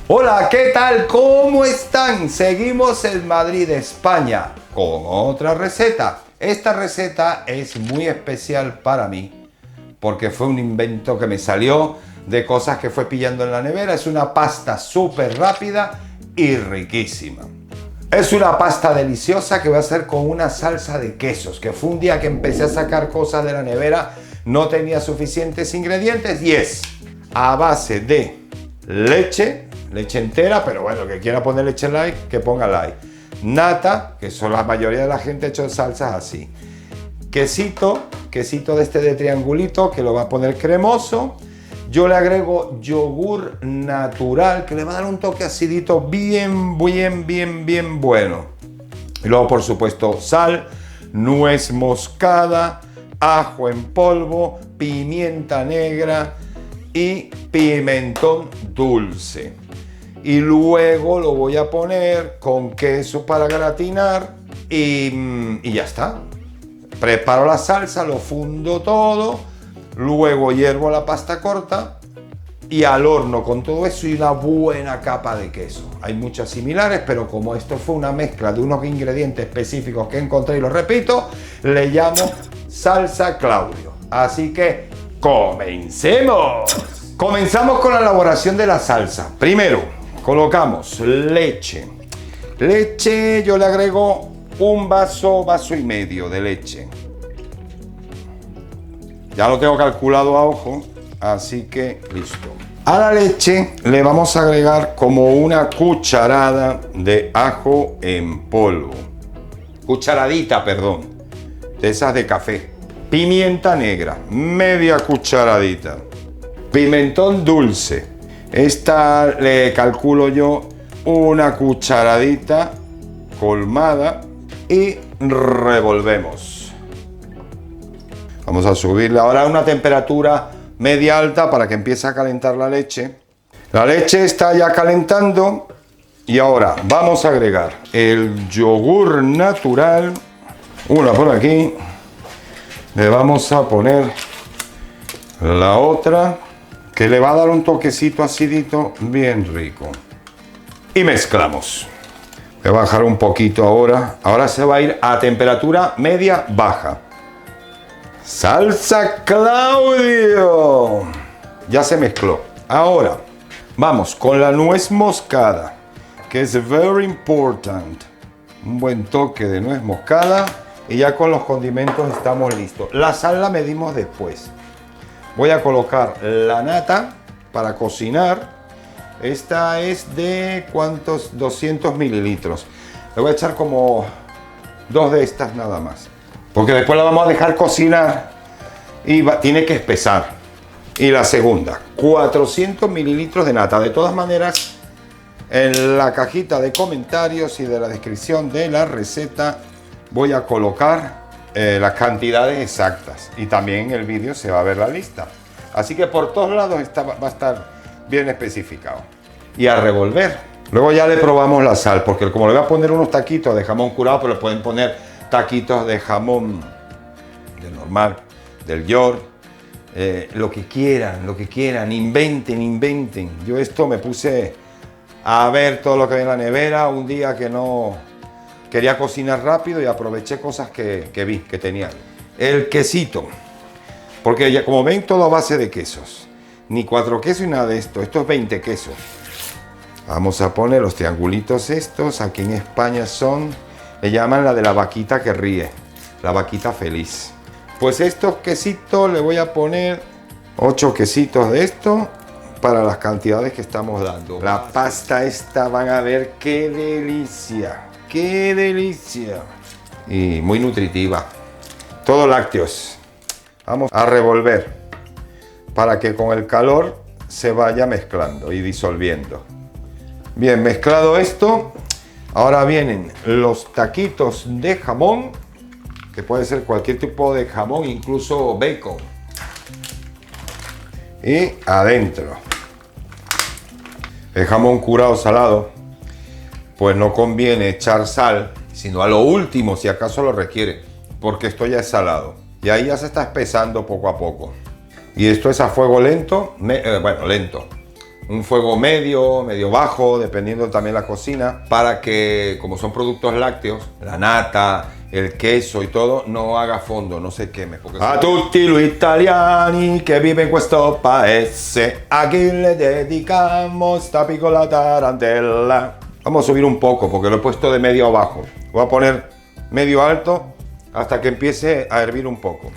Hola, ¿qué tal? ¿Cómo están? Seguimos en Madrid, España, con otra receta. Esta receta es muy especial para mí porque fue un invento que me salió de cosas que fue pillando en la nevera. Es una pasta súper rápida y riquísima. Es una pasta deliciosa que voy a hacer con una salsa de quesos, que fue un día que empecé a sacar cosas de la nevera, no tenía suficientes ingredientes y es a base de leche entera, pero bueno, que quiera poner leche light, que ponga light. Nata, que son la mayoría de la gente ha hecho salsas así. Quesito de este de triangulito, que lo va a poner cremoso. Yo le agrego yogur natural, que le va a dar un toque acidito bien bueno. Y luego, por supuesto, sal, nuez moscada, ajo en polvo, pimienta negra y pimentón dulce. Y luego lo voy a poner con queso para gratinar y ya está. Preparo la salsa, lo fundo todo, luego hiervo la pasta corta y al horno con todo eso y una buena capa de queso. Hay muchas similares, pero como esto fue una mezcla de unos ingredientes específicos que encontré y lo repito, le llamo salsa Claudio. Así que comencemos. Comenzamos con la elaboración de la salsa. Primero, colocamos leche. Leche, yo le agrego un vaso y medio de leche. Ya lo tengo calculado a ojo, así que listo. A la leche le vamos a agregar como una cucharada de ajo en polvo. Cucharadita, perdón, de esas de café. Pimienta negra, media cucharadita. Pimentón dulce. Esta le calculo yo una cucharadita colmada y revolvemos. Vamos a subirle ahora a una temperatura media alta para que empiece a calentar la leche. La leche está ya calentando y ahora vamos a agregar el yogur natural. Una por aquí. Le vamos a poner la otra, que le va a dar un toquecito acidito bien rico. Y mezclamos. Voy a bajar un poquito ahora. Ahora se va a ir a temperatura media baja. ¡Salsa Claudio! Ya se mezcló. Ahora vamos con la nuez moscada, que es very important. Un buen toque de nuez moscada. Y ya con los condimentos estamos listos. La sal la medimos después. Voy a colocar la nata para cocinar. Esta es de ¿cuántos? 200 mililitros. Le voy a echar como 2 de estas nada más. Porque después la vamos a dejar cocinar y tiene que espesar. Y la segunda, 400 mililitros de nata. De todas maneras, en la cajita de comentarios y de la descripción de la receta voy a colocar las cantidades exactas. Y también en el vídeo se va a ver la lista. Así que por todos lados va a estar bien especificado. Y a revolver. Luego ya le probamos la sal, porque como le voy a poner unos taquitos de jamón curado, pero le pueden poner taquitos de jamón del normal, del York, lo que quieran, inventen. Yo esto me puse a ver todo lo que hay en la nevera un día que no quería cocinar rápido y aproveché cosas que vi, que tenía. El quesito, porque ya como ven todo a base de quesos, ni 4 quesos y nada de esto, esto es 20 quesos. Vamos a poner los triangulitos estos, aquí en España le llaman la de la vaquita que ríe, la vaquita feliz. Pues estos quesitos le voy a poner 8 quesitos de esto para las cantidades que estamos dando. La pasta esta van a ver qué delicia, y muy nutritiva. Todo lácteos. Vamos a revolver para que con el calor se vaya mezclando y disolviendo. Bien, mezclado esto, ahora vienen los taquitos de jamón, que puede ser cualquier tipo de jamón, incluso bacon. Y adentro. El jamón curado salado, pues no conviene echar sal, sino a lo último, si acaso lo requiere, porque esto ya es salado. Y ahí ya se está espesando poco a poco. Y esto es a fuego lento, lento, un fuego medio, medio bajo, dependiendo también la cocina, para que, como son productos lácteos, la nata, el queso y todo, no haga fondo, no se queme. A tutti los italiani che viven in questo paese, a chi le dedicamos sta piccola tarantella. Vamos a subir un poco, porque lo he puesto de medio a bajo. Voy a poner medio alto hasta que empiece a hervir un poco.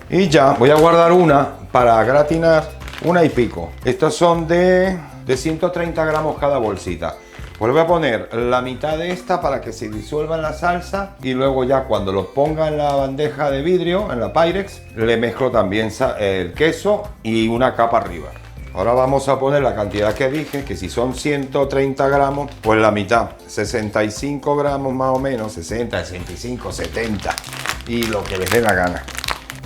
Y ya, voy a guardar una para gratinar, una y pico. Estas son de 130 gramos cada bolsita. Pues le voy a poner la mitad de esta para que se disuelva en la salsa y luego ya cuando lo ponga en la bandeja de vidrio, en la Pyrex, le mezclo también el queso y una capa arriba. Ahora vamos a poner la cantidad que dije, que si son 130 gramos, pues la mitad, 65 gramos más o menos, 60, 65, 70 y lo que les dé la gana.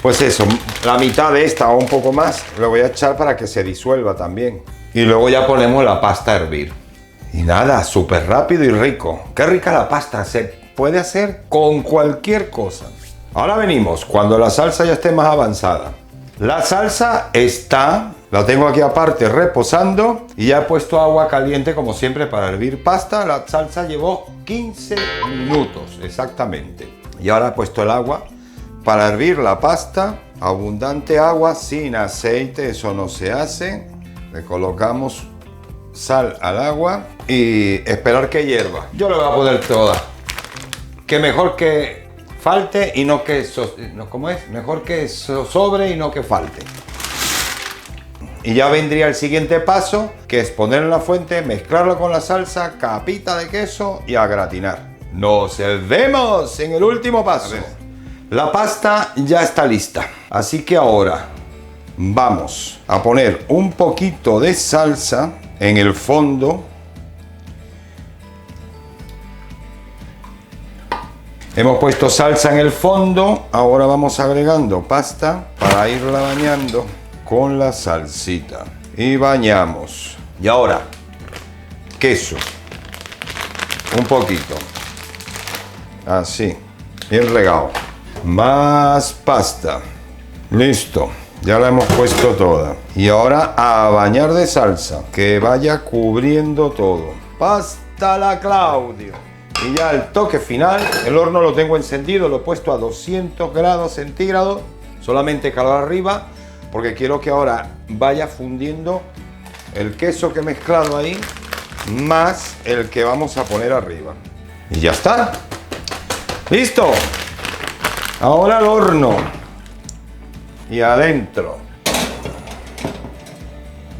Pues eso, la mitad de esta o un poco más, le voy a echar para que se disuelva también. Y luego ya ponemos la pasta a hervir. Y nada, súper rápido y rico. Qué rica la pasta, se puede hacer con cualquier cosa. Ahora venimos, cuando la salsa ya esté más avanzada. La salsa está, la tengo aquí aparte reposando y ya he puesto agua caliente como siempre para hervir pasta. La salsa llevó 15 minutos exactamente. Y ahora he puesto el agua para hervir la pasta. Abundante agua, sin aceite, eso no se hace. Le colocamos sal al agua y esperar que hierva. Yo le voy a poner toda. Que mejor que falte y no que... ¿Cómo es? Mejor que sobre y no que falte. Y ya vendría el siguiente paso, que es poner en la fuente, mezclarlo con la salsa, capita de queso y a gratinar. Nos vemos en el último paso. La pasta ya está lista. Así que ahora vamos a poner un poquito de salsa en el fondo. Hemos puesto salsa en el fondo, ahora vamos agregando pasta para irla bañando con la salsita. Y bañamos. Y ahora, queso. Un poquito. Así, bien regado. Más pasta. Listo. Ya la hemos puesto toda. Y ahora a bañar de salsa. Que vaya cubriendo todo. Pasta la Claudio. Y ya el toque final. El horno lo tengo encendido. Lo he puesto a 200 grados centígrados. Solamente calor arriba. Porque quiero que ahora vaya fundiendo el queso que he mezclado ahí. Más el que vamos a poner arriba. Y ya está. ¡Listo! Ahora al horno. Y adentro.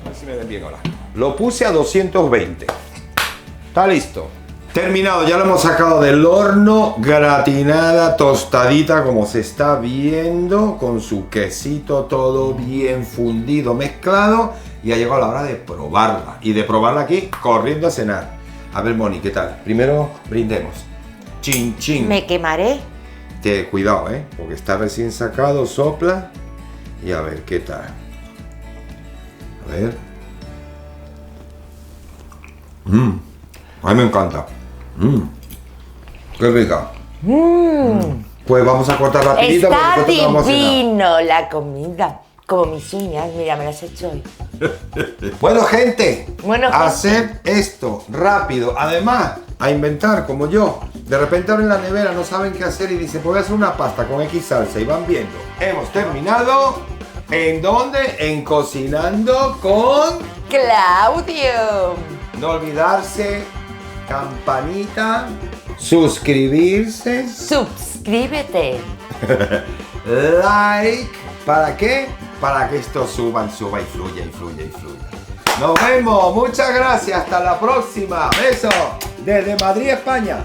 A ver si me ven bien ahora. Lo puse a 220. Está listo. Terminado, ya lo hemos sacado del horno. Gratinada, tostadita, como se está viendo. Con su quesito todo bien fundido, mezclado. Y ha llegado la hora de probarla. Y de probarla aquí, corriendo a cenar. A ver, Moni, ¿qué tal? Primero brindemos. Chin, chin. Me quemaré. Cuidado, porque está recién sacado, sopla. Y a ver, ¿qué tal? A ver. A mí me encanta. Qué rica. Pues vamos a cortar rapidito. Está divino la comida. Como mis uñas, mira, me las he hecho hoy. Bueno, gente, hacer esto rápido. Además, a inventar como yo. De repente abren la nevera, no saben qué hacer y dicen, pues voy a hacer una pasta con X salsa y van viendo. Hemos terminado. ¿En dónde? En Cocinando con Claudio. No olvidarse, campanita, suscribirse, Suscríbete. like. ¿Para qué? Para que esto suba y fluya y fluya y fluya. Nos vemos, muchas gracias, hasta la próxima. Besos desde Madrid, España.